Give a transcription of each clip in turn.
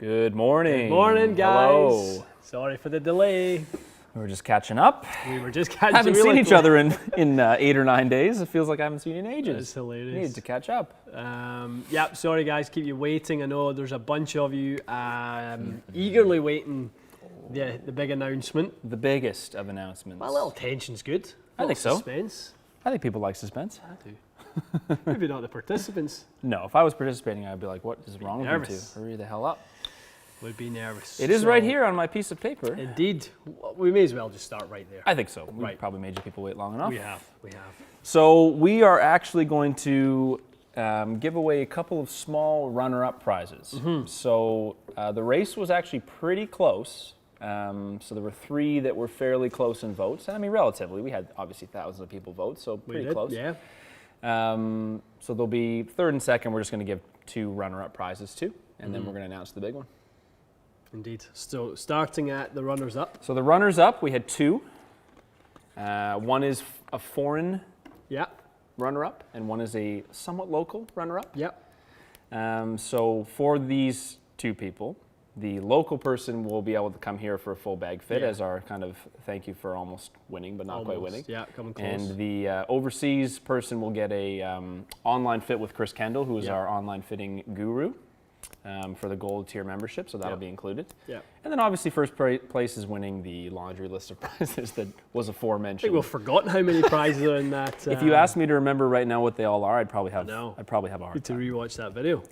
Good morning. Good morning, guys. Hello. Sorry for the delay. We were just catching up. We were just catching Haven't seen each other in 8 or 9 days. It feels like I haven't seen you in ages. That's hilarious. Need to catch up. Yep, sorry guys, keep you waiting. I know there's a bunch of you eagerly waiting the big announcement. The biggest of announcements. A little tension's good. I think so. Suspense. I think people like suspense. I do. Maybe not the participants. No, if I was participating, I'd be like, what is wrong with you Nervous. two? Hurry the hell up. Would be nervous. It is right here on my piece of paper. Indeed. We may as well just start right there. I think so. We Right. probably made you people wait long enough. We have. So we are actually going to give away a couple of small runner-up prizes. So the race was actually pretty close. So there were 3 that were fairly close in votes. And I mean, relatively, we had obviously thousands of people vote, so pretty We did, close. yeah. So there'll be third and second. We're just going to give 2 runner-up prizes too, and then we're going to announce the big one. Indeed. So starting at the runners-up. So the runners-up, we had 2. One is a foreign Yeah. runner-up, and one is a somewhat local runner-up. Yep. So for these 2 people, the local person will be able to come here for a full bag fit Yeah. as our kind of thank you for almost winning, but not quite Almost. winning. Yeah, coming close. And the overseas person will get a online fit with Chris Kendall, who is Yeah. our online fitting guru for the gold tier membership, so that'll Yeah. be included. Yeah. And then obviously first place is winning the laundry list of prizes that was I think aforementioned. we've forgotten how many prizes are in that. If you asked me to remember right now what they all are, I'd probably have know. a hard Need to time. rewatch that video.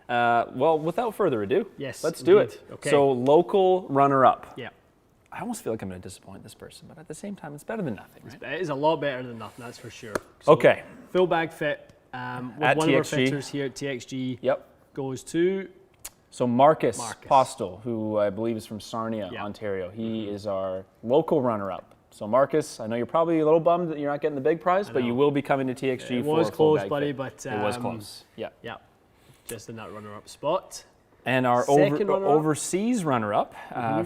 Well, without further ado, Yes, let's do indeed. it. Okay. So local runner-up. Yeah. I almost feel like I'm going to disappoint this person, but at the same time, it's better than nothing, right? It is a lot better than nothing, that's for sure. So, Okay. Full bag fit with At one of our TXG. fitters here at TXG Yep. goes to So Marcus Marcus. Postel, who I believe is from Sarnia, Yeah. Ontario, he is our local runner-up. So Marcus, I know you're probably a little bummed that you're not getting the big prize, but know. you will be coming to TXG It for was a full close, bag buddy, fit. but it was close. Yeah. yeah, just in that runner-up spot. And our Second runner-up. overseas runner-up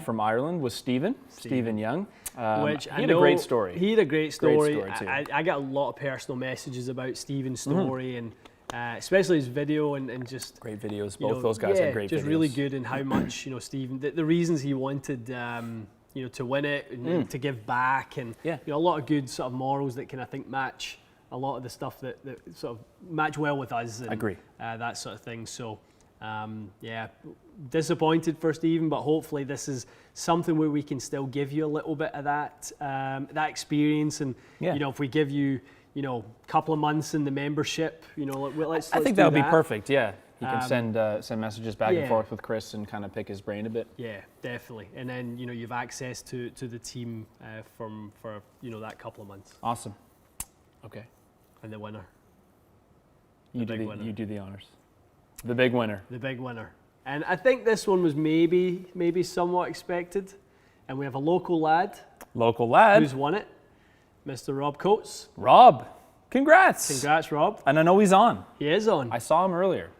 from Ireland was Stephen Young. Which he I had know a great story. He had a great story. story, too. I got a lot of personal messages about Stephen's story and especially his video and just Great videos. you Both know, those guys yeah, had great just videos. really good and how much Stephen the reasons he wanted to win it and to give back and Yeah. a lot of good sort of morals that can I think match a lot of the stuff that sort of match well with us and Agree. that sort of thing. So yeah, disappointed for Stephen, but hopefully this is something where we can still give you a little bit of that experience and Yeah. if we give you a couple of months in the membership, let's I think do that would be perfect. Yeah, he can send messages back yeah. and forth with Chris and kind of pick his brain a bit. Yeah, definitely. And then you've access to the team for that couple of months. Awesome. Okay, And the winner, you big do winner. you do the honors. The big winner. the big winner. And I think this one was maybe somewhat expected. And we have a local lad Local lad, who's won it, Mr. Rob Coates. Rob. Congrats. Congrats, Rob. And I know he's on. He is on. I saw him earlier.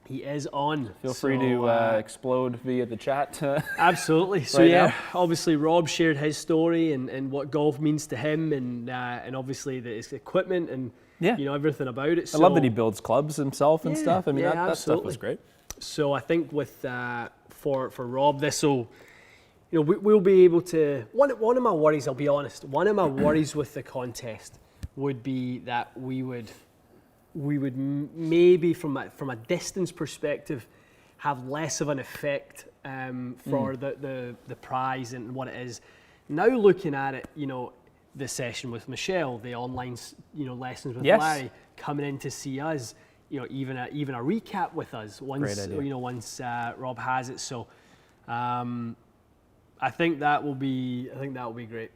He is on. Feel free to explode via the chat. Absolutely. So right yeah, now. obviously Rob shared his story and what golf means to him and obviously his equipment and Yeah. everything about it. I So, love that he builds clubs himself and Yeah, stuff. I mean, yeah, that stuff was absolutely. great. So I think with for Rob, this will we'll be able to. One of my worries, I'll be honest. One of my worries with the contest would be that we would maybe from a distance perspective have less of an effect for the prize and what it is. Now looking at it, the session with Michelle, the online lessons with Yes. Larry coming in to see us. Even a recap with us once Great idea. once Rob has it. So I think that will be great.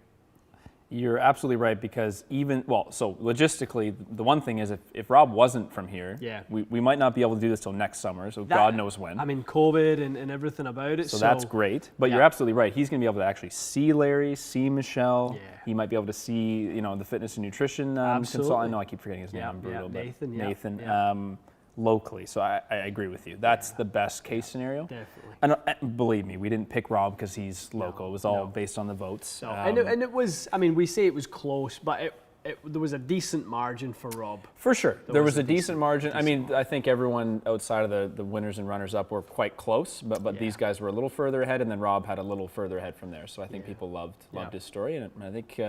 You're absolutely right because so logistically, the one thing is if Rob wasn't from here, Yeah. we might not be able to do this till next summer, so God knows when. I mean, COVID and everything about it. So that's great. But you're yeah. absolutely right. He's going to be able to actually see Larry, see Michelle. Yeah. He might be able to see, the fitness and nutrition consultant. I know I keep forgetting his name. Yeah, I'm brutal, yeah, but Nathan, yeah, Nathan, yeah. locally. So I agree with you. That's the best case scenario. Definitely. And believe me, we didn't pick Rob because he's local. It was all based on the votes. So, and it was, I mean, we say it was close, but there was a decent margin for Rob. For sure. There was a decent decent margin. I mean, I think everyone outside of the winners and runners-up were quite close, but Yeah. these guys were a little further ahead, and then Rob had a little further ahead from there. So I think Yeah. people loved Yeah. his story, and I think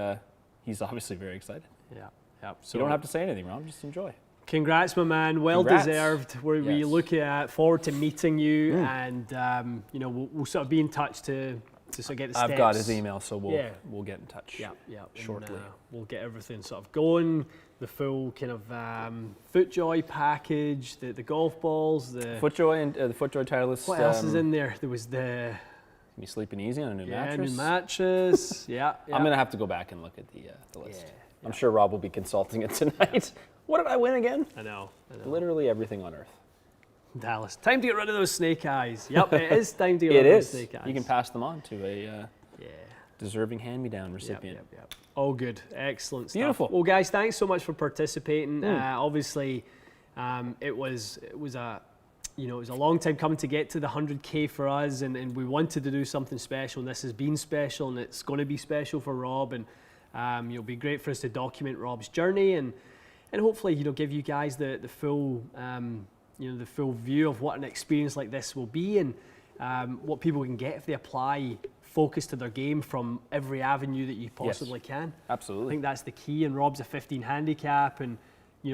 he's obviously very excited. Yeah. So You don't have to say anything, Rob. Just enjoy. congrats, my man. Well Congrats. deserved. We Yes. look forward to meeting you, and we'll sort of be in touch to sort of get the steps. I've got his email, so Yeah. we'll get in touch. Yeah. Shortly. And, we'll get everything sort of going. The full kind of FootJoy package, the golf balls, the FootJoy and the FootJoy Titleist. what else is in there? There was the Be sleeping easy on a new new mattress. matches. yeah. I'm gonna have to go back and look at the list. Yeah, I'm sure Rob will be consulting it tonight. What did I win again? I know. Literally everything on earth. Dallas. Time to get rid of those snake eyes. Yep, it is time to get It rid of those is. snake eyes. You can pass them on to a Yeah. deserving hand-me-down recipient. Yep. All good. Excellent stuff. Beautiful. Well, guys, thanks so much for participating. Obviously, it was a long time coming to get to the 100K for us, and we wanted to do something special. And this has been special, and it's going to be special for Rob. And it'll be great for us to document Rob's journey, and hopefully, give you guys the full the full view of what an experience like this will be, and what people can get if they apply focus to their game from every avenue that you possibly can. I Absolutely. think that's the key, and Rob's a 15 handicap, and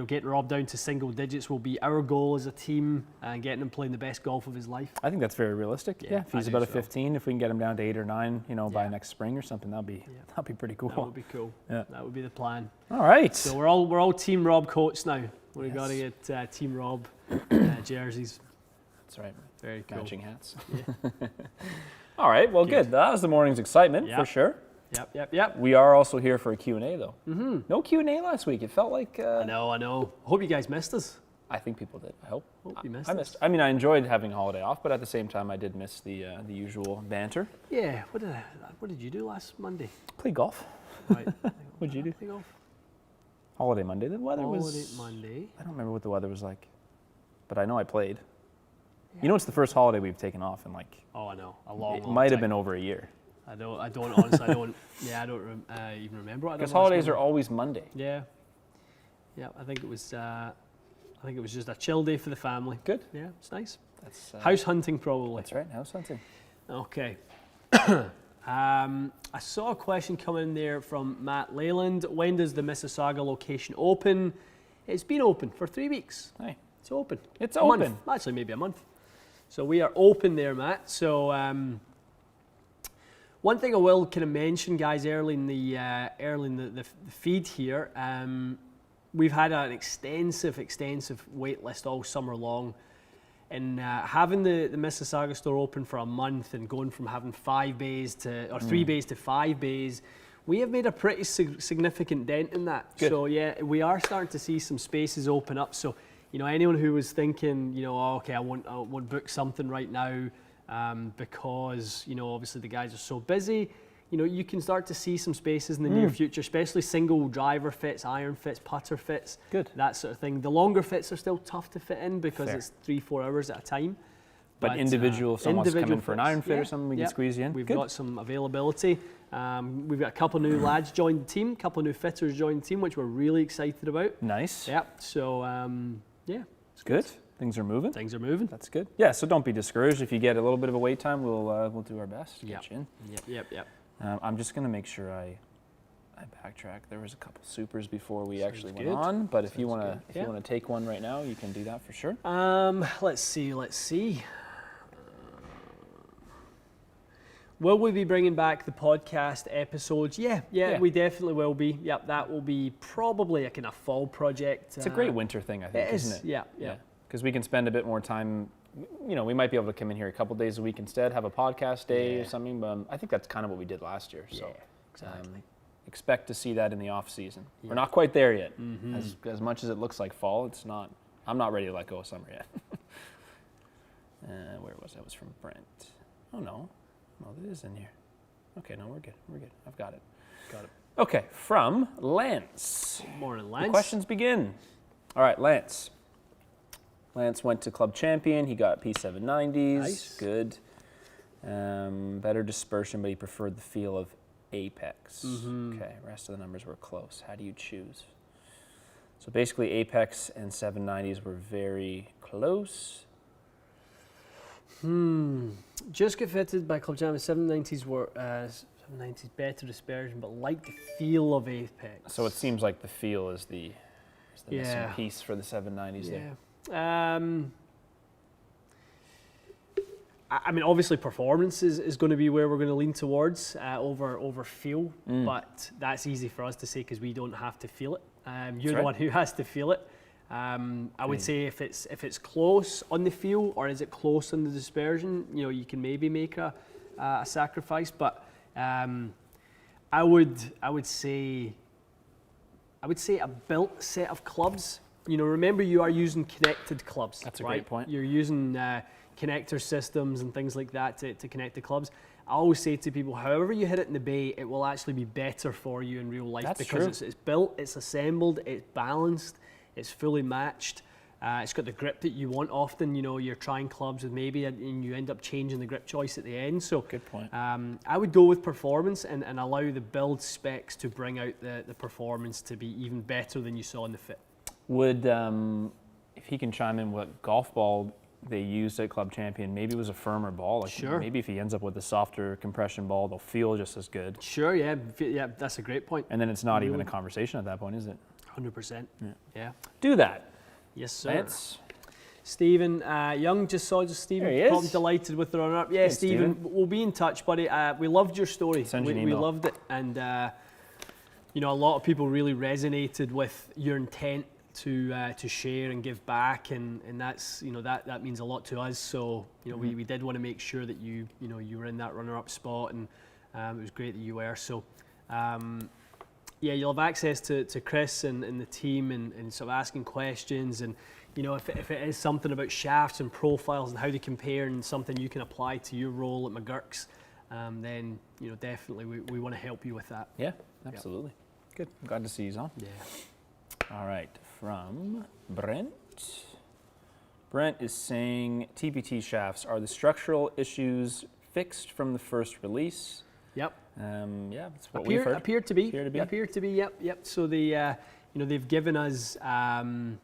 getting Rob down to single digits will be our goal as a team, and getting him playing the best golf of his life. I think that's very realistic. Yeah, If he's I about do a so. 15, if we can get him down to 8 or 9, by Yeah. next spring or something, that'd be pretty cool. That would be cool. Yeah. That would be the plan. All right. So we're all Team Rob coats now. We've Yes. got to get Team Rob jerseys. That's right. Very cool. Matching hats. All right. Well, good. That was the morning's excitement Yeah. for sure. Yep. We are also here for a Q&A though. Mm-hmm. No Q&A last week. It felt like I know. Hope you guys missed us. I think people did. I hope. Hope you missed I us. missed. I mean, I enjoyed having a holiday off, but at the same time, I did miss the usual banter. Yeah. What did you do last Monday? Play golf. Right. What'd you do? Think of Holiday Monday. The weather Holiday was. Monday. I don't remember what the weather was like, but I know I played. You know, it's the first holiday we've taken off in like. Oh, I know. A long. It might have been over a year. I don't honestly. I don't. Yeah, I don't even remember what I did Because last holidays are Monday. always Monday. Yeah. I think it was. I think it was just a chill day for the family. Good. Yeah, it's nice. That's House hunting probably. That's right. House hunting. Okay. I saw a question come in there from Matt Leyland. When does the Mississauga location open? It's been open for 3 weeks. Hey, It's open. it's A open. month. Actually, maybe a month. So we are open there, Matt. So one thing I will kind of mention, guys, early in the feed here, we've had an extensive wait list all summer long. And having the Mississauga store open for a month and going from having 5 bays or 3 bays to 5 bays, we have made a pretty significant dent in that. Good. So yeah, we are starting to see some spaces open up. So anyone who was thinking, okay, I won't book something right now because obviously the guys are so busy. You can start to see some spaces in the near future, especially single driver fits, iron fits, putter fits, Good. that sort of thing. The longer fits are still tough to fit in because Fair. it's 3-4 hours at a time. But individual, if someone's coming for an iron fit or fits, something, we can squeeze you in. We've Good. got some availability. We've got a couple new lads joined the team, a couple of new fitters joined the team, which we're really excited about. Nice. Yep. So It's good. Things are moving. things are moving. That's good. Yeah. So don't be discouraged if you get a little bit of a wait time. We'll do our best to get you in. Yep. I'm just gonna make sure I backtrack. There was a couple supers before we actually good. went on, but if you Sounds wanna good. if you wanna take one right now, you can do that for sure. Let's see. Will we be bringing back the podcast episodes? Yeah, Yeah. we definitely will be. Yep, that will be probably a kind of fall project. It's a great winter thing, I think, It is. isn't it? Yeah. Because we can spend a bit more time. We might be able to come in here a couple days a week instead, have a podcast day or Yeah. something. But I think that's kind of what we did last year. So exactly. expect to see that in the off season. We're not quite there yet. Mm-hmm. As much as it looks like fall, it's not. I'm not ready to let go of summer yet. Where was that? Was from Brent. Oh no, it is in here. Okay, no, we're good. I've got it. Okay, from Lance. Morning, The Lance. questions begin. All right, Lance. Lance went to Club Champion. He got P790s. Nice. Good. Better dispersion, but he preferred the feel of Apex. Okay, rest of the numbers were close. How do you choose? So basically, Apex and 790s were very close. Just get fitted by Club Champion. 790s were 790s better dispersion, but like the feel of Apex. So it seems like the feel is the missing Yeah. piece for the 790s there. Yeah. I mean, obviously, performance is going to be where we're going to lean towards over feel, but that's easy for us to say because we don't have to feel it. You're the right. one who has to feel it. I would say if it's close on the feel or is it close on the dispersion, you can maybe make a sacrifice. But I would say a built set of clubs. Remember you are using connected clubs. That's a right? great point. You're using connector systems and things like that to connect the clubs. I always say to people, however you hit it in the bay, it will actually be better for you in real life. That's because true. it's built, it's assembled, it's balanced, it's fully matched. It's got the grip that you want often. You're trying clubs with maybe, and you end up changing the grip choice at the end. So Good point. I would go with performance and allow the build specs to bring out the performance to be even better than you saw in the fit. Would, if he can chime in, what golf ball they used at Club Champion, maybe it was a firmer ball. Like Sure. Maybe if he ends up with a softer compression ball, they'll feel just as good. Sure, yeah, that's a great point. And then it's not even a conversation at that point, is it? 100%. Yeah. Do that. Yes, sir. Lance. Stephen Young, Stephen. There he is. Probably delighted with the runner-up. Yeah, Hey, Stephen, Stephen. we'll be in touch, buddy. We loved your story. Send you an We email. loved it, and a lot of people really resonated with your intent to share and give back, and that's that means a lot to us. So we did want to make sure that you were in that runner-up spot, and it was great that you were. So. You'll have access to Chris and the team and sort of asking questions, and if it is something about shafts and profiles and how they compare and something you can apply to your role at McGurk's, then definitely we want to help you with that. Yeah, absolutely. Good. I'm glad to see you on. Yeah. All right, from Brent. Brent is saying TPT shafts, are the structural issues fixed from the first release? Yep. That's what we've heard. Appear to be. Appear to be. Yep. So they've given us some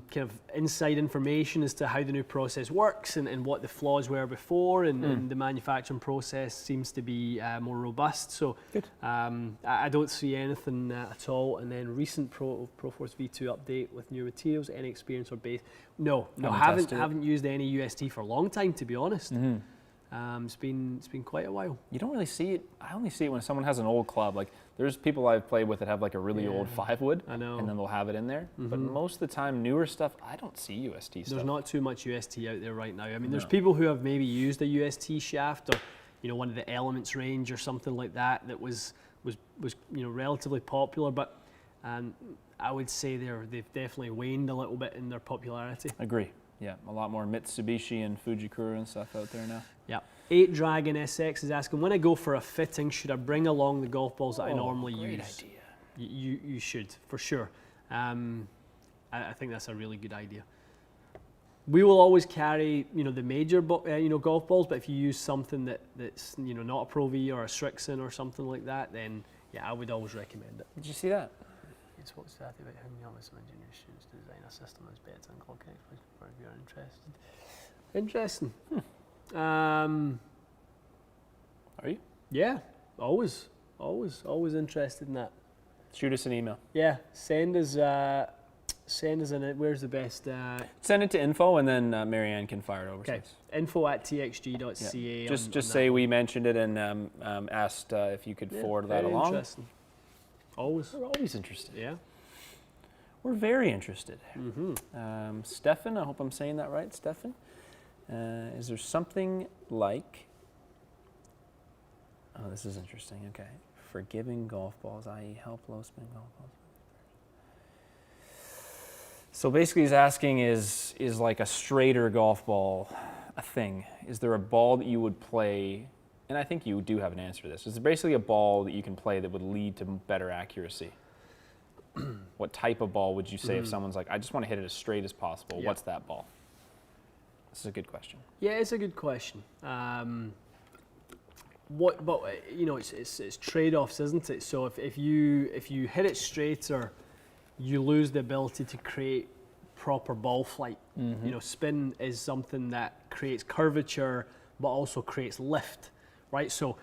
kind of inside information as to how the new process works and what the flaws were before, and the manufacturing process seems to be more robust. So Good. I don't see anything at all. And then recent Proforce V2 update with new materials, any experience or base? No, haven't used any UST for a long time, to be honest. It's been quite a while. You don't really see it. I only see it when someone has an old club. Like there's people I've played with that have like a really old 5-wood. I know. And then they'll have it in there. But most of the time, newer stuff, I don't see UST stuff. There's not too much UST out there right now. I mean, there's people who have maybe used a UST shaft or one of the Elements range or something like that was relatively popular, but I would say they've definitely waned a little bit in their popularity. Agree. Yeah, a lot more Mitsubishi and Fujikura and stuff out there now. Yeah. 8 Dragon SX is asking, when I go for a fitting, should I bring along the golf balls that I normally great use? idea. You should, for sure. I think that's a really good idea. We will always carry, the major, golf balls. But if you use something that's, not a Pro V or a Strixon or something like that, then yeah, I would always recommend it. Did you see that? It's what's that about how young some engineer students to design a system that's better than clock connection for if you're interested. Interesting. Are you? Yeah, always interested in that. Shoot us an email. Yeah, send us in. Where's the best? Send it to info, and then Marianne can fire it over. Okay, to us. info@txg.ca. Just say we mentioned it and asked if you could forward that along. Interesting. Always. We're always interested. Yeah. We're very interested. Stefan, I hope I'm saying that right, Stefan. Is there something like, oh, this is interesting, okay. Forgiving golf balls, i.e. help low spin golf balls. So basically he's asking, is like a straighter golf ball a thing? Is there a ball that you would play, and I think you do have an answer to this, is there basically a ball that you can play that would lead to better accuracy? What type of ball would you say if someone's like, I just want to hit it as straight as possible, Yeah. what's that ball? This is a good question. Yeah, it's a good question. you know, it's trade-offs, isn't it? So if you hit it straighter, you lose the ability to create proper ball flight. You know, spin is something that creates curvature, but also creates lift, right? So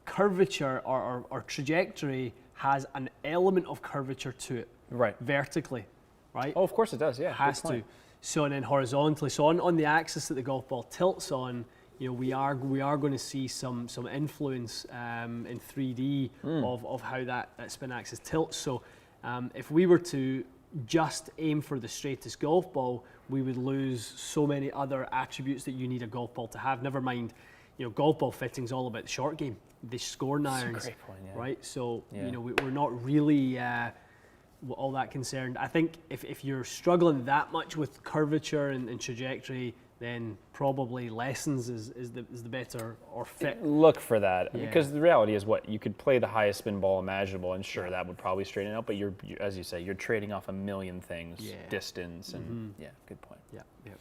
curvature or trajectory has an element of curvature to it, Right. vertically, right? Oh, of course it does. Yeah. Has good to. point. So and then horizontally. So on the axis that the golf ball tilts on, you know, we are going to see some influence in 3D of how that spin axis tilts. So if we were to just aim for the straightest golf ball, we would lose so many other attributes that you need a golf ball to have. Never mind, you know, golf ball fitting's all about the short game, the scoring That's a irons, great point, yeah. right? So Yeah. you know, we're not really all that concerned. I think if you're struggling that much with curvature and trajectory, then probably lessons is the better or fit. Look for that Yeah. because the reality is what you could play the highest spin ball imaginable, and sure that would probably straighten out. But you're as you say, you're trading off a million things, Yeah. distance, and yeah, good point. Yeah, yeah.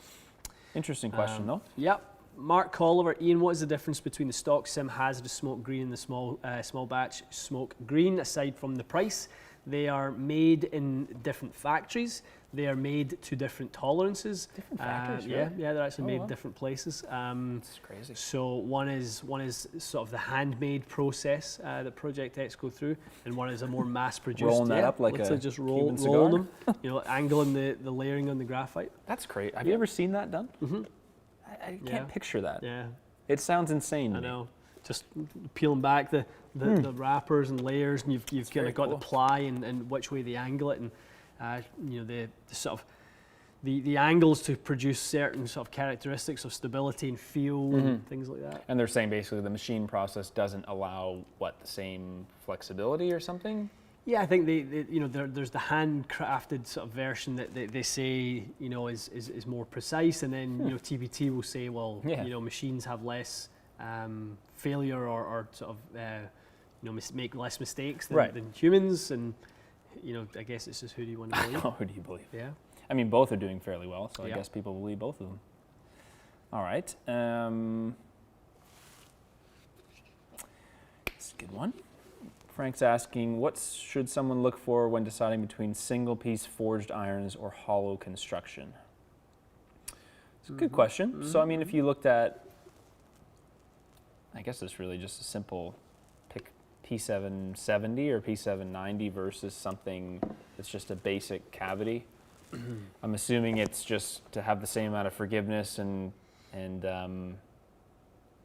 Interesting question though. Yep. Mark Colliver, Ian, what is the difference between the stock sim hazardous smoke green and the small batch smoke green aside from the price? They are made in different factories. They are made to different tolerances. Different factories, yeah, really? yeah, they're actually Oh, made wow. in different places. That's crazy. So one is sort of the handmade process that Project X go through, and one is a more mass-produced. Rolling that up like literally a just Cuban rolling cigar? them, you know, angling the layering on the graphite. That's great. Have you ever seen that done? Mm-hmm. I can't Yeah. picture that. Yeah, It sounds insane. To I me. know. Just peeling back the wrappers and layers, and you've kind very of got cool. the ply and which way they angle it, and you know the sort of the angles to produce certain sort of characteristics of stability and feel and things like that. And they're saying basically the machine process doesn't allow the same flexibility or something. Yeah, I think they you know there's the handcrafted sort of version that they say, you know, is more precise, and then you know TBT will say, well, Yeah. you know, machines have less failure or sort of you know make less mistakes Right. than humans, and you know, I guess it's just who do you want to believe? Oh, who do you believe? Yeah. I mean, both are doing fairly well, so I Yeah. guess people believe both of them. All right. It's a good one. Frank's asking, what should someone look for when deciding between single-piece forged irons or hollow construction? It's a good question. So, I mean, if you looked at, I guess it's really just a simple pick P770 or P790 versus something that's just a basic cavity. I'm assuming it's just to have the same amount of forgiveness and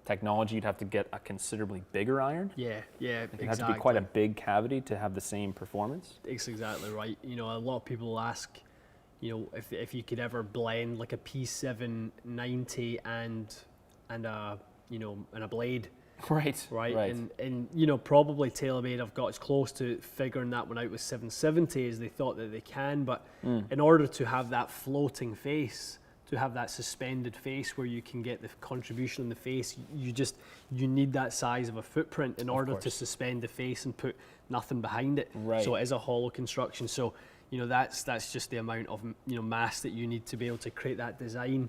technology, you'd have to get a considerably bigger iron. Yeah, yeah, It'd have to be quite a big cavity to have the same performance. It's exactly right. You know, a lot of people ask, you know, if you could ever blend like a P790 and a, you know, and a blade, Right. right? And you know, probably TaylorMade have got as close to figuring that one out with 770 as they thought that they can, but in order to have that floating face, to have that suspended face where you can get the contribution in the face, you need that size of a footprint in order to course. suspend the face and put nothing behind it. Right. So it is a hollow construction. So, you know, that's just the amount of, you know, mass that you need to be able to create that design.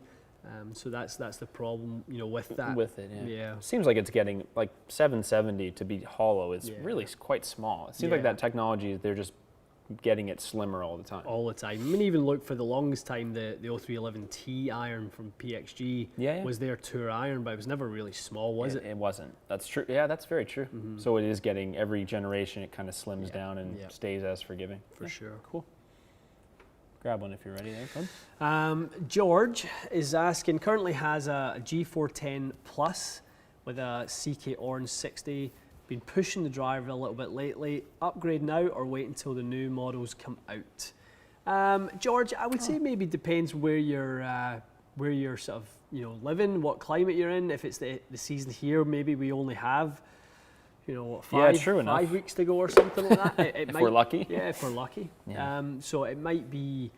So that's the problem, you know, with that. With it, yeah. Yeah. Seems like it's getting, like 770 to be hollow is Yeah. really quite small. It seems like Yeah. that technology, they're just getting it slimmer all the time. All the time. I mean, even look, for the longest time, the 0311T iron from PXG Yeah. was their tour iron, but it was never really small, was it? It wasn't. That's true. Yeah, that's very true. So it is getting, every generation, it kind of slims down and Yeah. stays as forgiving. For sure. Cool. Grab one if you're ready there, bud. George is asking, currently has a G410 Plus with a CK Orange 60. Been pushing the driver a little bit lately. Upgrade now or wait until the new models come out? George, I would say maybe depends where you're sort of, you know, living, what climate you're in. If it's the season here, maybe we only have, you know, what, Yeah, true enough. 5 weeks to go or something like that. It If might, we're lucky. yeah, if we're lucky. Yeah. So it might be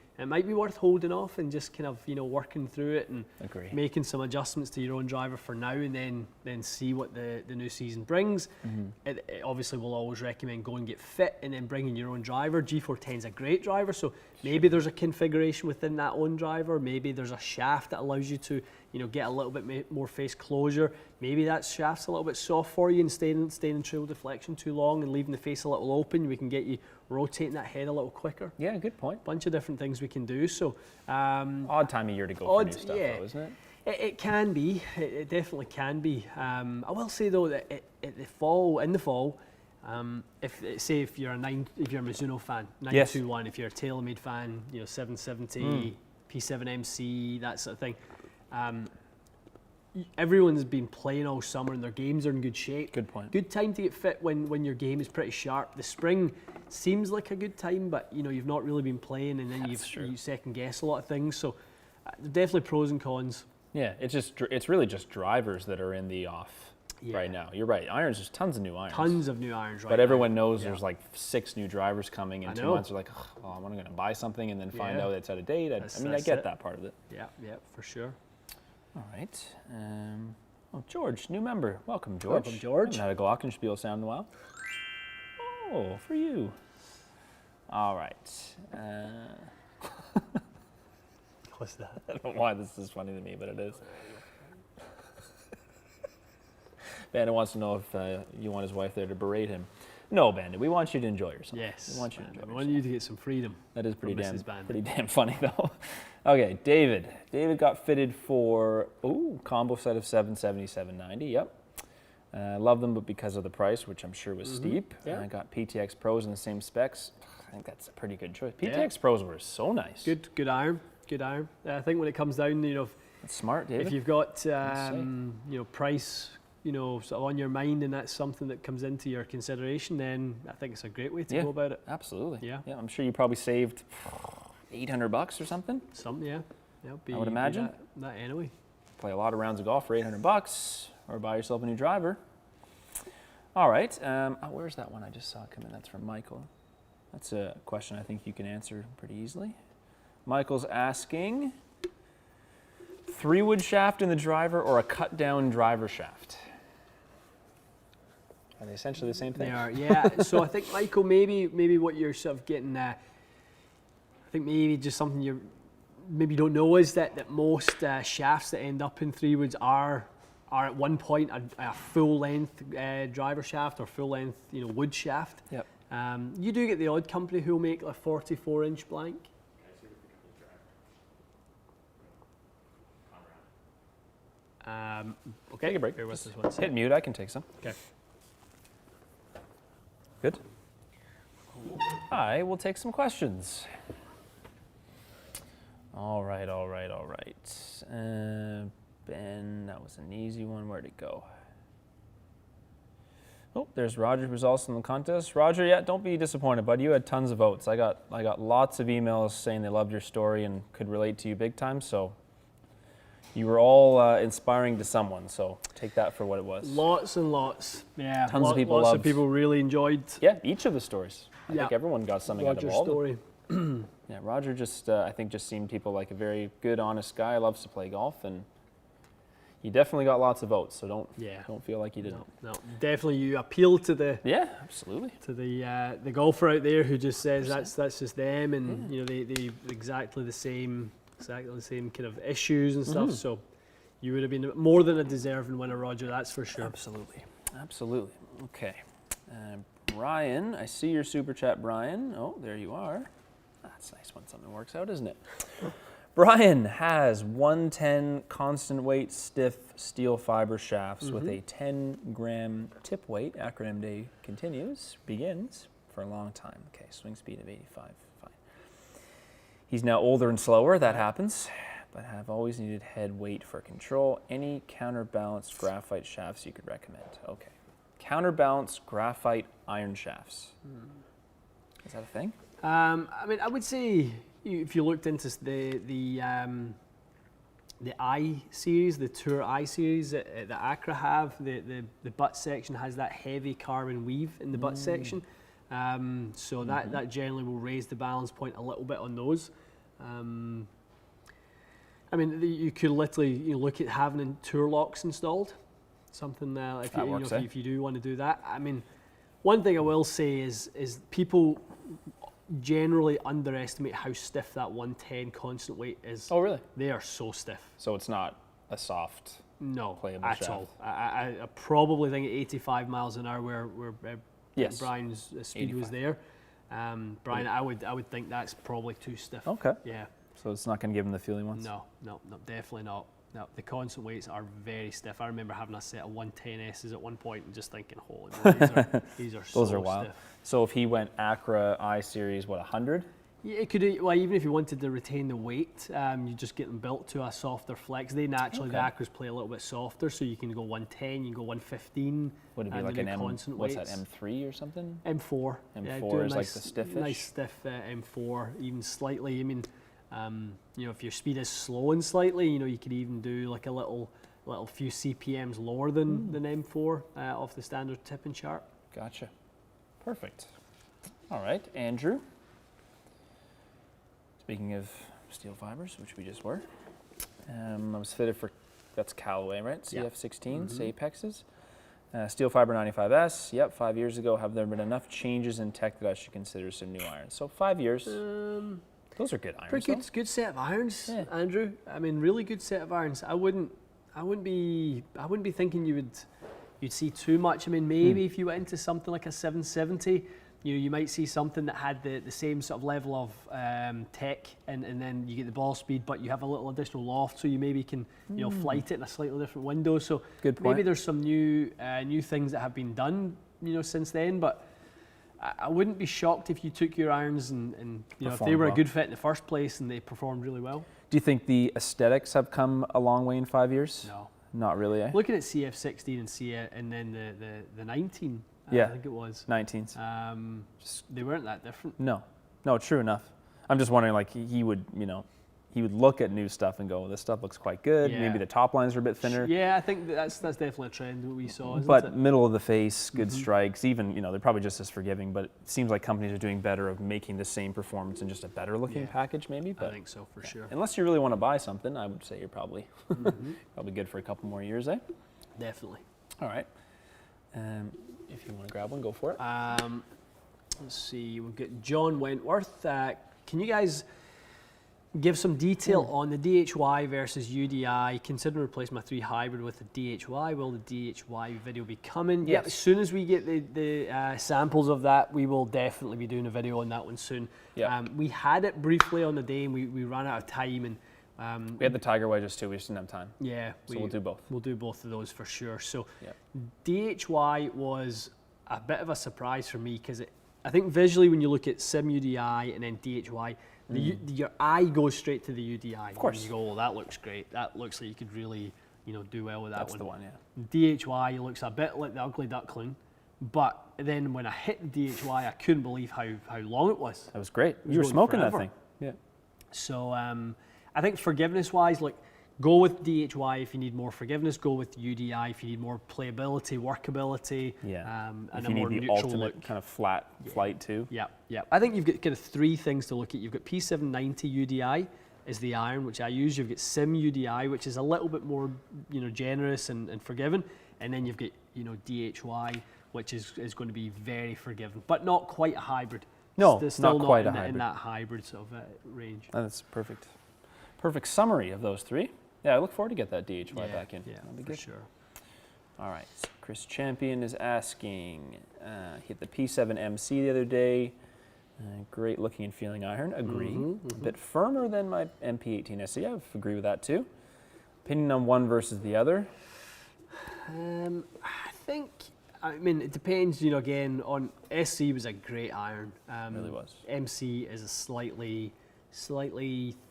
worth holding off and just kind of, you know, working through it and Agree. making some adjustments to your own driver for now, and then see what the new season brings. It obviously will always recommend go and get fit and then bringing your own driver. G410 is a great driver, so maybe there's a configuration within that own driver. Maybe there's a shaft that allows you to get a little bit more face closure. Maybe that shaft's a little bit soft for you and staying in trail deflection too long and leaving the face a little open. We can get you rotating that head a little quicker. Yeah, good point. Bunch of different things we can do. So Odd time of year to go for new stuff, though, isn't it? It can be. It definitely can be. I will say though that in the fall, if you're a Mizuno fan, 921. If you're a TaylorMade fan, 770, P7MC, that sort of thing. Everyone's been playing all summer and their games are in good shape. Good point. Good time to get fit when your game is pretty sharp. The spring seems like a good time, but you've not really been playing, and then you second guess a lot of things. So definitely pros and cons. Yeah, it's really just drivers that are in the off right now. You're right. Irons, there's tons of new irons. Tons of new irons right now. But everyone knows there's like 6 new drivers coming in 2 know. months. They're like, I'm going to buy something and then find out it's out of date. I That's get it. that part of it. Yeah, for sure. All right. George, new member. Welcome, George. Welcome, George. Haven't had a Glockenspiel sound in a while. Oh, for you. All right. What's that? I don't know why this is funny to me, but it is. Bandit wants to know if you want his wife there to berate him. No, Bandit, we want you to enjoy yourself. Yes. We want you to enjoy yourself. We want you to get some freedom. That is pretty Mrs. Bandit. pretty damn funny, though. Okay, David. David got fitted for, combo set of 770, 790, yep. Love them, but because of the price, which I'm sure was steep. Yeah. I got PTX Pros in the same specs. I think that's a pretty good choice. PTX Pros were so nice. Good iron. I think when it comes down, That's smart, David. if you've got price, sort of on your mind, and that's something that comes into your consideration, then I think it's a great way to go about it. Absolutely. Yeah. I'm sure you probably saved $800 or something. I would imagine. That anyway. Play a lot of rounds of golf for $800, or buy yourself a new driver. All right. Where's that one I just saw come in? That's from Michael. That's a question I think you can answer pretty easily. Michael's asking, 3-wood shaft in the driver or a cut-down driver shaft? Are they essentially the same thing? They are, yeah. So I think, Michael, maybe what you're sort of getting at, I think maybe just something you maybe don't know is that most shafts that end up in 3-woods are at one point a full-length driver shaft or full-length wood shaft. Yep. You do get the odd company who'll make a 44-inch blank. Okay. Take a break. Bear with us one Hit second. mute. I can take some. Okay. Good. I will take some questions. All right. Ben, that was an easy one. Where'd it go? Oh, there's Roger's results in the contest. Roger, yeah, don't be disappointed, bud. You had tons of votes. I got lots of emails saying they loved your story and could relate to you big time. So you were all inspiring to someone. So take that for what it was. Lots and lots. Yeah. Tons of people Lots loved. of people really enjoyed. Yeah, each of the stories. I Yeah. think everyone got something out of Roger's all of them. story. Yeah, Roger I think just seemed people like a very good, honest guy. Loves to play golf, and he definitely got lots of votes. So don't feel like you didn't. No, definitely you appeal to the Yeah, absolutely. the golfer out there who just says that's just them, and they exactly the same kind of issues and stuff. So you would have been more than a deserving winner, Roger. That's for sure. Absolutely. Okay, Brian, I see your super chat, Brian. Oh, there you are. That's nice when something works out, isn't it? Brian has 110 constant weight stiff steel fiber shafts with a 10-gram tip weight. Acronym day begins for a long time. Okay, swing speed of 85. Fine. He's now older and slower. That happens. But have always needed head weight for control. Any counterbalanced graphite shafts you could recommend? Okay. Counterbalanced graphite iron shafts. Is that a thing? I would say if you looked into the I series, the Tour I series that Accra have, the butt section has that heavy carbon weave in the butt section. So that generally will raise the balance point a little bit on those. You could literally look at having Tour locks installed. Something if you do want to do that. One thing I will say is people generally underestimate how stiff that 110 constant weight is. Oh, really? They are so stiff. So it's not a soft. No, Playable at shaft. all. I probably think at 85 miles an hour where Yes. Brian's speed was 85. there. Brian, I would think that's probably too stiff. Okay. Yeah. So it's not going to give him the feel he wants? No, definitely not. No, the constant weights are very stiff. I remember having a set of 110S's at one point and just thinking, holy moly, these are so Those are wild. stiff. So if he went Acura I-Series, what, 100? Yeah, it could. Well, even if you wanted to retain the weight, you just get them built to a softer flex. They naturally, the Okay. Acras play a little bit softer, so you can go 110, you can go 115. Would it be and like they an do M, constant what's that, weights. M3 or something? M4. M4 do a is like the stiffish? Nice stiff M4, even slightly. I mean, if your speed is slowing slightly, you could even do like a little few CPMs lower than M4 off the standard tip and chart. Gotcha. Perfect. All right, Andrew. Speaking of steel fibers, which we just were, I was fitted for, that's Callaway, right? Yeah. CF16s, Apexes. Steel fiber 95S, yep, 5 years ago. Have there been enough changes in tech that I should consider some new irons? So 5 years, those are good irons. Pretty though. good set of irons, Yeah. Andrew. I mean, really good set of irons. I wouldn't be thinking you'd see too much. I mean, maybe if you went into something like a 770, you might see something that had the same sort of level of tech, and then you get the ball speed, but you have a little additional loft, so you maybe can flight it in a slightly different window. So Good point. maybe there's some new things that have been done since then, but I wouldn't be shocked if you took your irons and if they Performed were a well. good fit in the first place and they performed really well. Do you think the aesthetics have come a long way in 5 years? No. Not really, eh? Looking at CF16 and then the 19, Yeah. I think it was. 19s. They weren't that different. No, true enough. I'm just wondering, like, he would look at new stuff and go, this stuff looks quite good. Yeah. Maybe the top lines are a bit thinner. Yeah, I think that's definitely a trend that we saw, isn't But it? middle of the face, good strikes, even, they're probably just as forgiving, but it seems like companies are doing better of making the same performance in just a better looking Yeah. package maybe. I But think so for sure. unless you really want to buy something, I would say you're probably probably good for a couple more years, eh? Definitely. All right. If you want to grab one, go for it. Let's see, we've got John Wentworth. Can you guys give some detail on the DHY versus UDI? Considering replacing my 3 hybrid with the DHY, will the DHY video be coming? Yes. Yeah, as soon as we get the samples of that, we will definitely be doing a video on that one soon. Yeah. We had it briefly on the day and we ran out of time, and We had the Tiger wedges too, we just didn't have time. yeah, So we'll do both. We'll do both of those for sure. So Yeah. DHY was a bit of a surprise for me because I think visually when you look at Sim UDI and then DHY, your eye goes straight to the UDI. Of course. And you go, oh, that looks great. That looks like you could really do well with that That's one. the one, yeah. DHY looks a bit like the Ugly Duckling, but then when I hit the DHY, I couldn't believe how long it was. That was great. was You were going smoking forever. that thing. Yeah. So I think forgiveness-wise, go with DHY if you need more forgiveness. Go with UDI if you need more playability, workability, Yeah. and If a you more need the neutral ultimate look. kind of flat flight too. Yeah. I think you've got kind of 3 things to look at. You've got P790 UDI is the iron, which I use. You've got Sim UDI, which is a little bit more, generous and forgiving. And then you've got, DHY, which is going to be very forgiving, but not quite a hybrid. No, Still not quite a in hybrid. that hybrid sort of range. That's perfect. Perfect summary of those 3. Yeah, I look forward to get that DHY back in. Yeah, That'll be for good. sure. All right, so Chris Champion is asking, hit the P7 MC the other day. Great looking and feeling iron, agree. A bit firmer than my MP18 SE, I agree with that too. Opinion on one versus the other? I mean, it depends, again, on SC was a great iron. Really was. MC is a slightly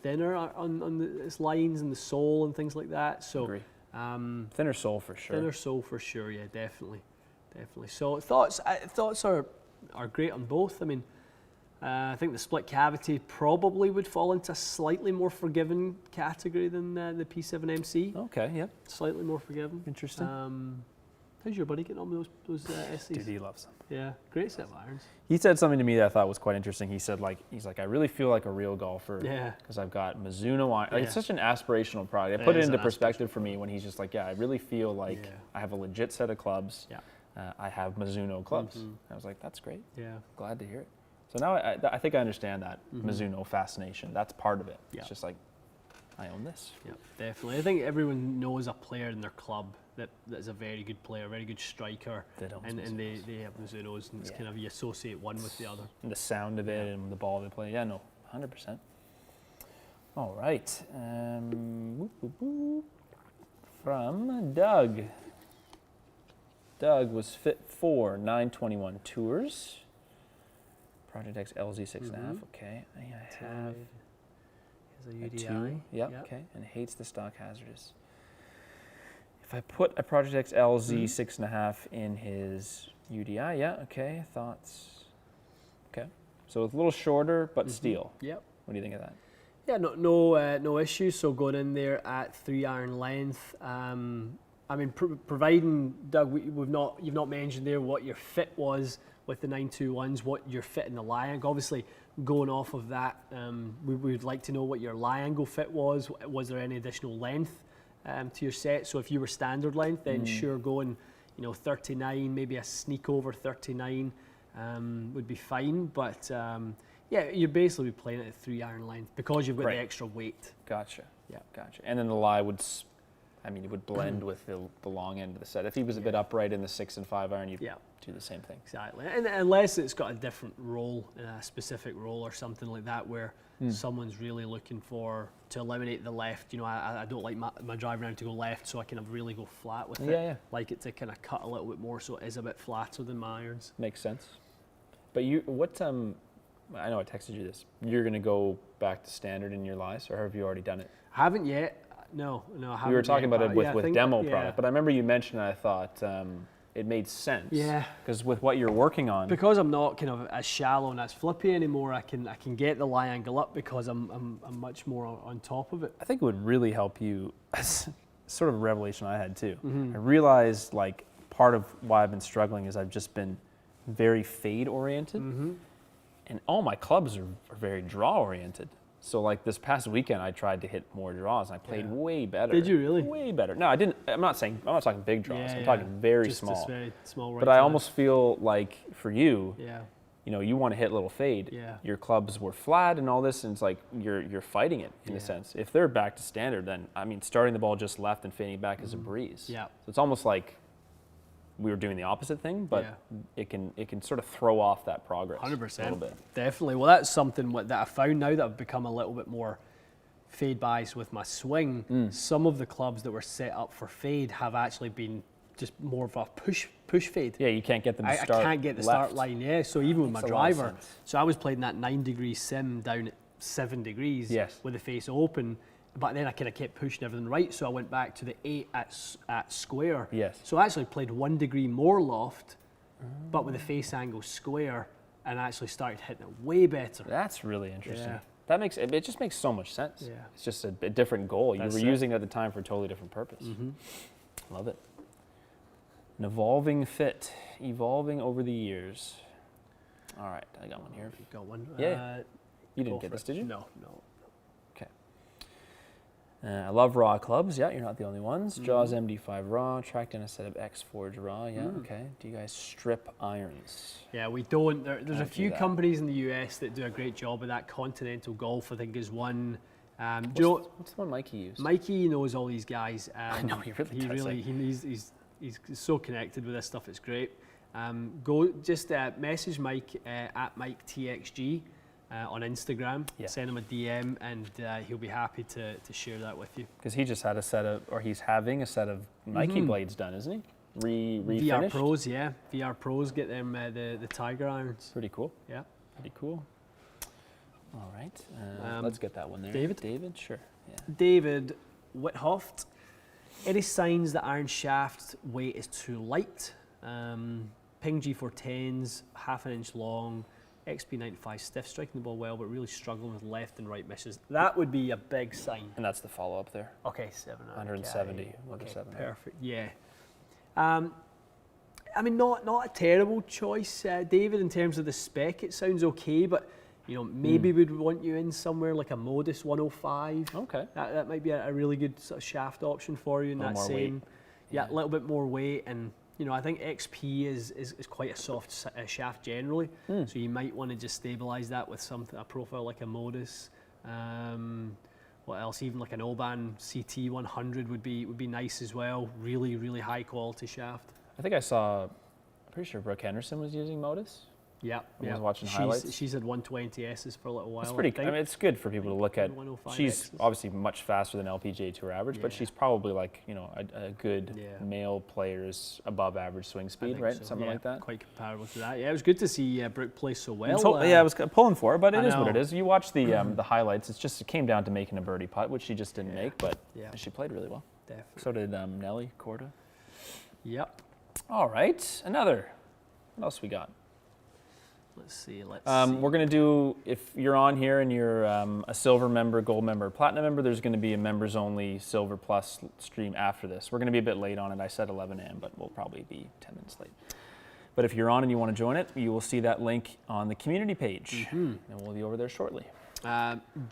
thinner on its lines and the sole and things like that. So, Agree. Thinner sole for sure. thinner sole for sure, yeah, definitely. So thoughts are great on both. I mean, I think the split cavity probably would fall into a slightly more forgiving category than the P7 MC. Okay, yeah. Slightly more forgiving. Interesting. How's your buddy getting on with those SCs? Dude, he loves them. Yeah, great set of irons. He said something to me that I thought was quite interesting. He said, I really feel like a real golfer. Yeah. Because I've got Mizuno iron. It's Yeah. such an aspirational product. I It put it is into an perspective for me when he's just like, yeah, I really feel like Yeah. I have a legit set of clubs. Yeah. I have Mizuno clubs. I was like, that's great. Yeah. Glad to hear it. So now I think I understand that Mizuno fascination. That's part of it. Yeah. It's just like, I own this. Yep, definitely. I think everyone knows a player in their club that is a very good player, a very good striker, That owns and they have Mizunos, and it's Yeah. kind of you associate one with the other. And the sound of it and the ball they play. Yeah, no, 100%. All right. Whoop, whoop, whoop. From Doug. Doug was fit for 921 tours. Project X LZ 6.5. Okay. I have Here's a a 2. UDI. Yep. Okay. And hates the stock hazardous. If I put a Project X LZ 6.5 in his UDI, yeah. Okay. Thoughts? Okay. So it's a little shorter, but steel. Yep. What do you think of that? Yeah, no issues. So going in there at 3 iron length. I mean, providing Doug, you've not mentioned there what your fit was with the 921s, what your fit in the lie angle. Obviously, going off of that, we would like to know what your lie angle fit was. Was there any additional length to your set? So if you were standard length, then sure, going 39, maybe a sneak over 39 would be fine. But yeah, you'd basically be playing it at 3 iron length because you've got the extra weight. Gotcha. Yeah. Gotcha. And then the lie would, it would blend with the long end of the set. If he was a bit upright in the 6 and 5 iron, you'd do the same thing. Exactly. And unless it's got a different role, a specific role or something like that, where someone's really looking to eliminate the left. I don't like my driving iron to go left, so I kind of really go flat with it. Yeah. Like it to kind of cut a little bit more, so it is a bit flatter than my irons. Makes sense. But I know I texted you this. You're going to go back to standard in your lies, or have you already done it? I haven't yet. No, I haven't. We were talking yet, about it but with demo product, but I remember you mentioned it, I thought it made sense. Yeah. Because with what you're working on. Because I'm not kind of as shallow and as flippy anymore, I can get the lie angle up because I'm much more on top of it. I think it would really help you. Sort of a revelation I had too. I realized like part of why I've been struggling is I've just been very fade oriented, and all my clubs are very draw oriented. So like this past weekend, I tried to hit more draws, and I played way better. Did you really? Way better. No, I didn't. I'm not talking big draws. I'm talking very just small. Just very small. Right, but I almost feel like for you, Yeah. You want to hit little fade. Yeah. Your clubs were flat and all this, and it's like you're fighting it in a sense. If they're back to standard, then starting the ball just left and fading back is a breeze. Yeah. So it's almost like we were doing the opposite thing, but it can sort of throw off that progress 100%. a little bit. Definitely. Well, that's something that I found now that I've become a little bit more fade biased with my swing. Some of the clubs that were set up for fade have actually been just more of a push fade. Yeah, you can't get them to I start can't get the left. start line, so even with my Makes a lot of driver. sense. So I was playing that 9-degree sim down at 7 degrees with the face open, but then I kind of kept pushing everything right, so I went back to the 8 at square. Yes. So I actually played 1 degree more loft, but with the face angle square, and actually started hitting it way better. That's really interesting. Yeah. That makes it just makes so much sense. Yeah. It's just a different goal. That's you were it. using it at the time for a totally different purpose. Love it. An evolving fit, evolving over the years. All right, I got one here. You got one? Yeah. You Go didn't get for this, it. did you? No. Okay. I love raw clubs. Yeah, you're not the only ones. Jaws MD5 raw, tracked in a set of X Forge raw. Yeah, okay. Do you guys strip irons? Yeah, we don't. There's a Don't do few that. companies in the US that do a great job of that. Continental Golf, I think, is one. What's the one Mikey used? Mikey knows all these guys. know, he really does, He's so connected with this stuff. It's great. Message Mike at MikeTXG on Instagram. Yeah. Send him a DM, and he'll be happy to share that with you. Because he just had he's having a set of Nike blades done, isn't he? VR Refinished? Pros, yeah. VR Pros get them the Tiger irons. Pretty cool. Yeah. Pretty cool. All right. Let's get that one there. David? David, sure. Yeah. David Whithoft. Any signs that iron shaft weight is too light? Ping G410s, half an inch long, XP95 stiff, striking the ball well, but really struggling with left and right misses. That would be a big sign. And that's the follow-up there. Okay, 7. 170 with a Okay, 7. perfect. Yeah. Not a terrible choice, David. In terms of the spec, it sounds okay, but maybe we'd want you in somewhere like a Modus 105. Okay. That might be a really good sort of shaft option for you in that more same. weight. Yeah, a little bit more weight, and I think XP is quite a soft shaft generally, so you might want to just stabilize that with a profile like a Modus. what else? Even like an Oban CT 100 would be nice as well. Really, really high quality shaft. I think I saw, I'm pretty sure Brooke Henderson was using Modus. Yeah, I was watching highlights. She's had 120Ss for a little while. It's pretty. I mean, it's good for people to look at. 105Xs. She's obviously much faster than LPGA Tour average, but Yeah. she's probably like a good Yeah. male player's above average swing I speed, think right? so. Something Yeah, like that. Quite comparable to that. Yeah, it was good to see Brooke play so well. Yeah, I was pulling for it, but I it is what it know. is. You watch the highlights. It came down to making a birdie putt, which she just didn't Yeah. make, but Yeah. she played really well. Definitely. So did Nelly Korda. Yep. All right, another. What else we got? Let's see. We're going to do, if you're on here and you're a silver member, gold member, platinum member, there's going to be a members only silver plus stream after this. We're going to be a bit late on it. I said 11 a.m., but we'll probably be 10 minutes late. But if you're on and you want to join it, you will see that link on the community page, and we'll be over there shortly.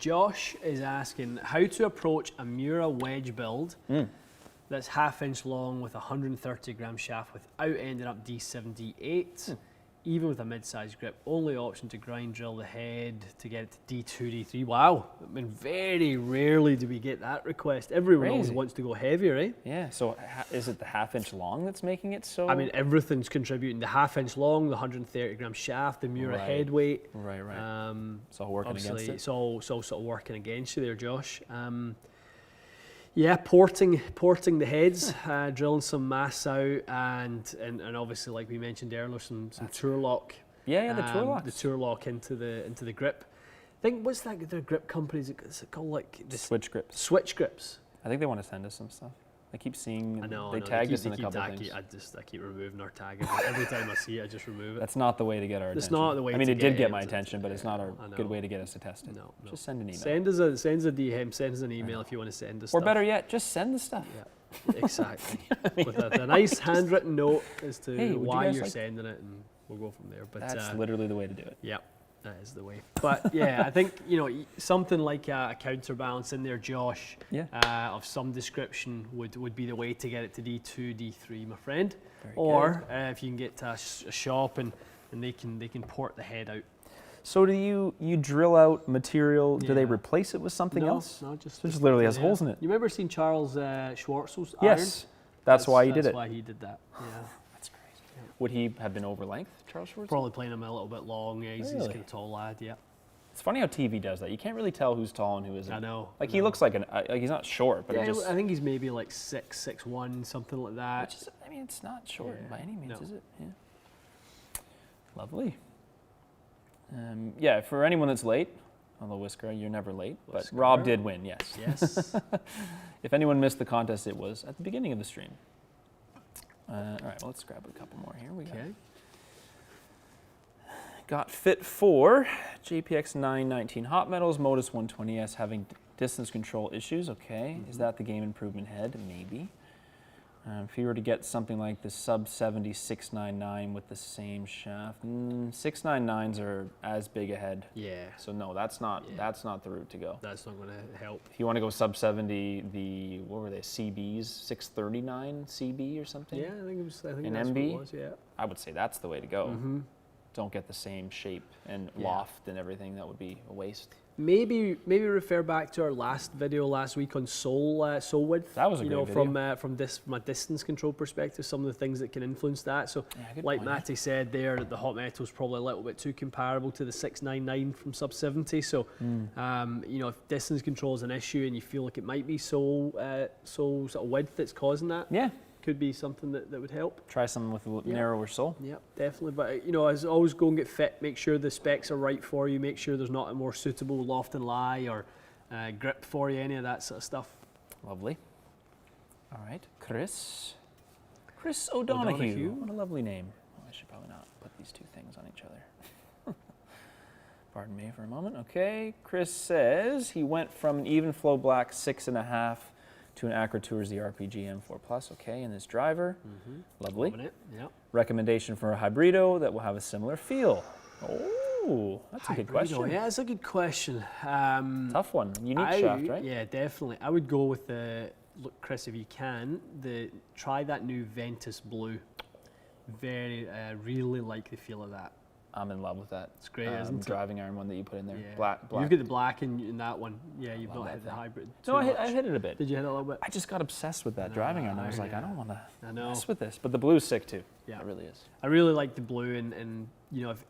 Josh is asking how to approach a Mura wedge build that's 1/2 inch long with a 130 gram shaft without ending up D78. Even with a mid-sized grip, only option to grind drill the head to get it to D2, D3. Wow, I mean, very rarely do we get that request. Everyone always Crazy. wants to go heavier, eh? Yeah, so is it the 1/2 inch long that's making it so? I mean, everything's contributing. The 1/2 inch long, the 130 gram shaft, the Mura Right. head weight. right. It's all working Obviously, against it. it's all sort of working against you there, Josh. Yeah, porting the heads, drilling some mass out, and obviously, like we mentioned earlier, some tour lock. Yeah, the tour locks. The tour lock into the grip. I think what's that? The grip company is it called like the Switch grips. Switch grips? I think they want to send us some stuff. I keep seeing I know. they tagged us in a keep couple things. I keep removing our tag. Every time I see it, I just remove it. That's not the way to get our It's attention. not the way I mean, to it did get get it. my attention, but it's not a I know. good way to get us to test it. No. Just send an email. Send us a DM. Send us an email if you want to send us. Or stuff. better yet, just send the stuff. Yeah, exactly. With a nice handwritten note as to Hey, would you why guys you're like- sending it, and we'll go from there. But That's literally the way to do it. yeah, that is the way. But yeah, I think something like a counterbalance in there, Josh, Yeah. of some description would be the way to get it to D2, D3, my friend. Very Or if you can get to a shop and they can port the head out. So do you drill out material? Do they Yeah. replace it with something else? No, just So it just literally has yeah. holes in it. You remember seeing Charles Schwartzel's Yes. iron? That's why he did That's it. why he did that. Yeah. That's crazy. Would he have been over length, Charles Schwartz? Probably playing him a little bit long. Yeah, he's Really? kind of tall lad. Yeah, It's funny how TV does that. You can't really tell who's tall and who isn't. I know. Like I he know. looks like he's not short, but Yeah, he just. I think he's maybe like 6'1", something like that. Which is, I mean, it's not short Yeah. by any means, No. is it? Yeah. Lovely. Yeah, for anyone that's late, although Whisker, you're never late, but Whisker. Rob did win, yes. Yes. If anyone missed the contest, it was at the beginning of the stream. All right, well, let's grab a couple more here. We Okay. got Fit 4, JPX 919 Hot Metals, Modus 120S having distance control issues. Okay, is that the game improvement head? Maybe. If you were to get something like the sub 70 699 with the same shaft, 699s are as big a head. Yeah. So no, that's not Yeah. that's not the route to go. That's not going to help. If you want to go sub 70, the what were they? CBs 639 CB or something? Yeah, I think it was. I think An that's MB? what it was. Yeah. I would say that's the way to go. Mm-hmm. Don't get the same shape and Yeah. loft and everything. That would be a waste. Maybe refer back to our last video last week on sole width. That was a great video. from a distance control perspective, some of the things that can influence that. So, Yeah, good like point. Matty said there, that the hot metal is probably a little bit too comparable to the 699 from sub 70. So, if distance control is an issue and you feel like it might be sole sort of width that's causing that, Yeah, could be something that would help. try something with a Yeah. narrower sole. Yeah, definitely. But as always, go and get fit. Make sure the specs are right for you. Make sure there's not a more suitable loft and lie or grip for you. Any of that sort of stuff. Lovely. All right, Chris O'Donoghue. O'Donoghue. What a lovely name. Oh, I should probably not put these two things on each other. Pardon me for a moment. Okay, Chris says he went from an even flow black 6.5 to an Acrotours the RPG M4 Plus. Okay, in this driver. Lovely. Loving it. Yeah. Recommendation for a hybrido that will have a similar feel. Oh, that's a good question. Yeah, it's a good question. Tough one. Unique shaft, right? Yeah, definitely. I would go with look, Chris, if you can, try that new Ventus Blue. Really like the feel of that. I'm in love with that. It's great, isn't it? Driving iron one that you put in there. Yeah. Black. You've got the black in that one. Yeah, you've Love not that hit the thing. hybrid. No, I too hit much. it a bit. Did you hit it a little bit? I just got obsessed with that driving iron. I was like, yeah. I don't want to I know. mess with this. But the blue's sick too. Yeah. It really is. I really like the blue, and you know, if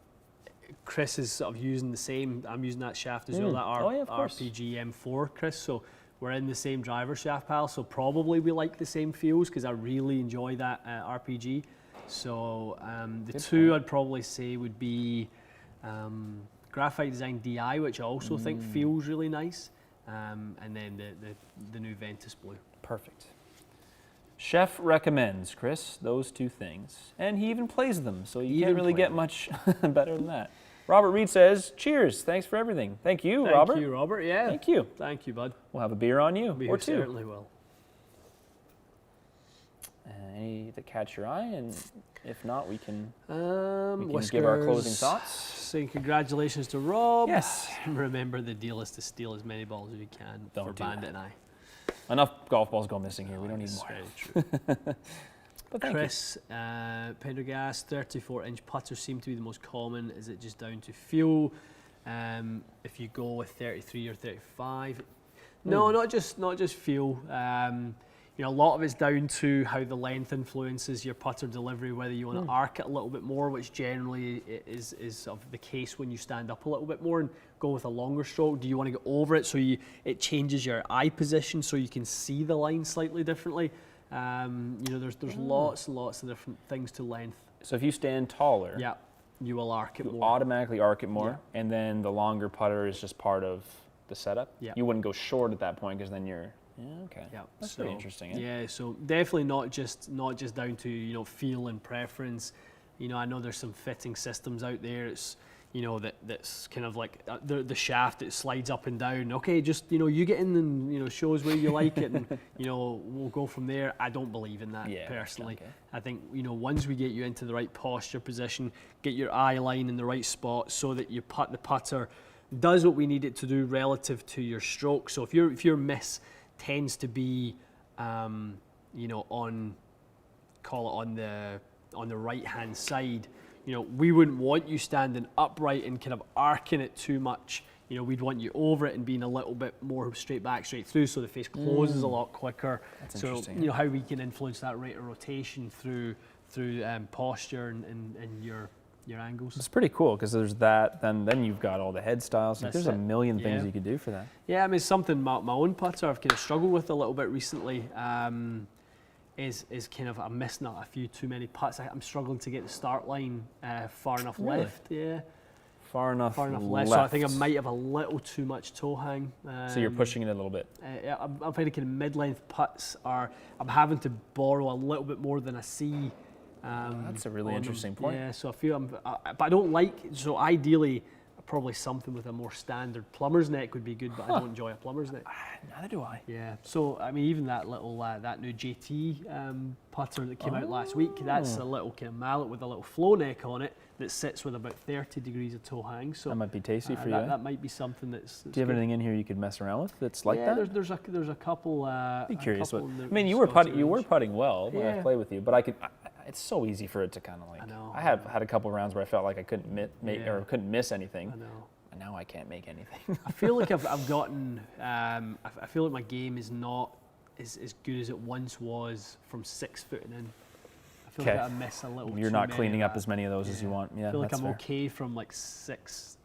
Chris is sort of using the same, I'm using that shaft as well, that Oh, yeah, of course. RPG M4, Chris. So we're in the same driver shaft, pal. So probably we like the same feels because I really enjoy that RPG. So the Good two point. I'd probably say would be Graphite Design DI, which I also think feels really nice, and then the new Ventus Blue. Perfect. Chef recommends, Chris, those two things. And he even plays them, so you Even can't really play get them. much better than that. Robert Reed says, cheers, thanks for everything. Thank you, Robert. Thank you, Robert. Yeah. Thank you. Thank you, bud. We'll have a beer on you, We or two. certainly will. Any that catch your eye, and if not, we can Whiskers give our closing thoughts. Saying congratulations to Rob. Yes. Remember, the deal is to steal as many balls as you can Don't for do Bandit that. and I. Enough golf balls go missing here. We don't need It's more. very true. But thank Chris, Pendergast, 34-inch putters seem to be the most common. Is it just down to feel? If you go with 33 or 35, no, not just feel. You know, a lot of it's down to how the length influences your putter delivery, whether you want to arc it a little bit more, which generally is sort of the case when you stand up a little bit more and go with a longer stroke. Do you want to go over it so it changes your eye position so you can see the line slightly differently? You know, there's lots and lots of different things to length. So if you stand taller, Yeah, you will arc it you more. automatically arc it more, and then the longer putter is just part of the setup. Yeah. You wouldn't go short at that point because then you're okay. Yeah, That's so, pretty interesting. Eh? Yeah, so definitely not just down to, you know, feel and preference. You know, I know there's some fitting systems out there. It's, you know, that's kind of like the shaft that slides up and down. Okay, just, you know, you get in and, you know, show us where you like it, and you know, we'll go from there. I don't believe in that personally. okay. I think, you know, once we get you into the right posture position, get your eye line in the right spot so that the putter does what we need it to do relative to your stroke. So if your miss tends to be, you know, on the right hand side, you know, we wouldn't want you standing upright and kind of arcing it too much. You know, we'd want you over it and being a little bit more straight back, straight through, so the face closes a lot quicker. That's so, interesting. you know, how we can influence that rate of rotation through posture and your angles. It's pretty cool because there's that. Then you've got all the head styles. Like, That's there's a it. million things Yeah. you could do for that. Yeah, I mean, something my own putter I've kind of struggled with a little bit recently is kind of I'm missing a few too many putts. I'm struggling to get the start line far enough Really? left. Yeah, Far enough left. So I think I might have a little too much toe hang. So you're pushing it a little bit. Yeah, I'm finding kind of mid-length putts I'm having to borrow a little bit more than I see. That's a really on them. interesting point. Yeah, so I feel but I don't like. So ideally, probably something with a more standard plumber's neck would be good, but I don't enjoy a plumber's neck. Neither do I. Yeah, so I mean, even that little that new JT putter that came out last week, that's a little kind of mallet with a little flow neck on it that sits with about 30 degrees of toe hang. So That might be tasty for you. that might be something that's Do you have good. anything in here you could mess around with that's like Yeah, that? there's a couple. Be curious. couple What, in I the mean, you were Scotty putting range. well when I Yeah. play with you, but it's so easy for it to kind of like. I know. I have had a couple rounds where I felt like I couldn't Yeah. couldn't miss anything, I know. and now I can't make anything. I feel like I've gotten. I feel like my game is not as good as it once was from 6 foot and in. I feel like Okay. I miss a little. You're too not many cleaning of up that. as many of those as you want. Yeah, I feel like that's I'm fair. okay from like 6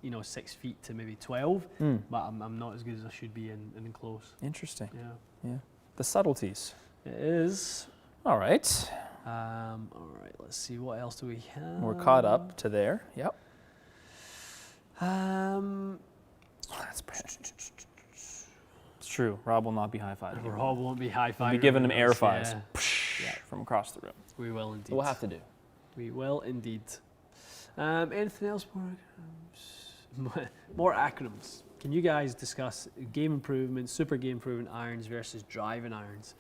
feet to maybe 12, but I'm not as good as I should be in close. Interesting. Yeah, Yeah. The subtleties. it is. All right. All right, let's see what else do we have. We're caught up to there. Yep. That's it's true. Rob will not be high-fiving. Rob won't be high We'll five. be giving him air fives Yeah, from across the room. we will indeed. We'll have to do. We will indeed. Anything else? More acronyms. Can you guys discuss game improvement, super game improvement irons versus driving irons?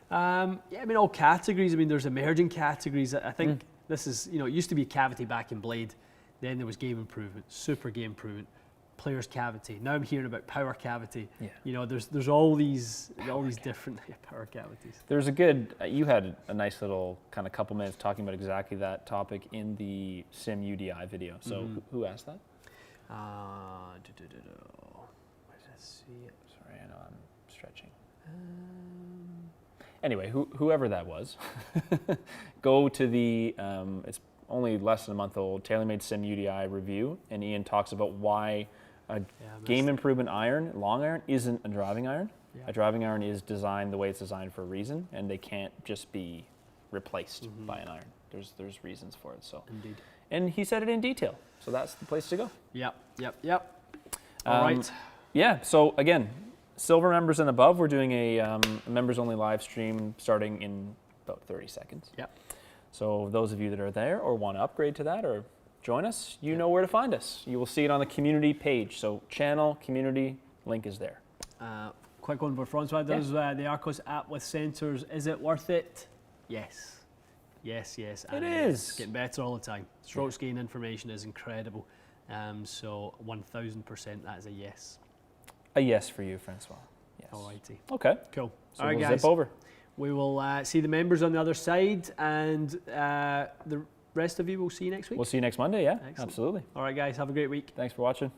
Yeah, I mean, all categories. I mean, there's emerging categories. I think this is, you know, it used to be cavity back and blade. Then there was game improvement, super game improvement, player's cavity. Now I'm hearing about power cavity. Yeah. You know, there's all these different power cavities. There's a good, you had a nice little kind of couple minutes talking about exactly that topic in the Sim UDI video. So who asked that? Where did I see it? Sorry, I know I'm stretching. Anyway, whoever that was, go to the, it's only less than a month old, TaylorMade Sim UDI review, and Ian talks about why a game improvement iron, long iron, isn't a driving iron. Yeah. A driving iron is designed the way it's designed for a reason, and they can't just be replaced by an iron. There's reasons for it. So, Indeed. and he said it in detail, so that's the place to go. Yep. All right. Yeah. So again, silver members and above, we're doing a members only live stream starting in about 30 seconds. Yep. So those of you that are there or want to upgrade to that or join us, you know where to find us. You will see it on the community page. So channel, community, link is there. Quick one for Francois. Does the Arcos app with sensors, is it worth it? Yes. And It is. It's getting better all the time. Strokes gain information is incredible. So 1000% that is a yes. A yes for you, Francois. Yes. Alrighty. Okay. Cool. So All right, we'll guys. zip over. We will see the members on the other side, and the rest of you we'll see you next week. We'll see you next Monday, yeah? Excellent. Absolutely. All right, guys. Have a great week. Thanks for watching.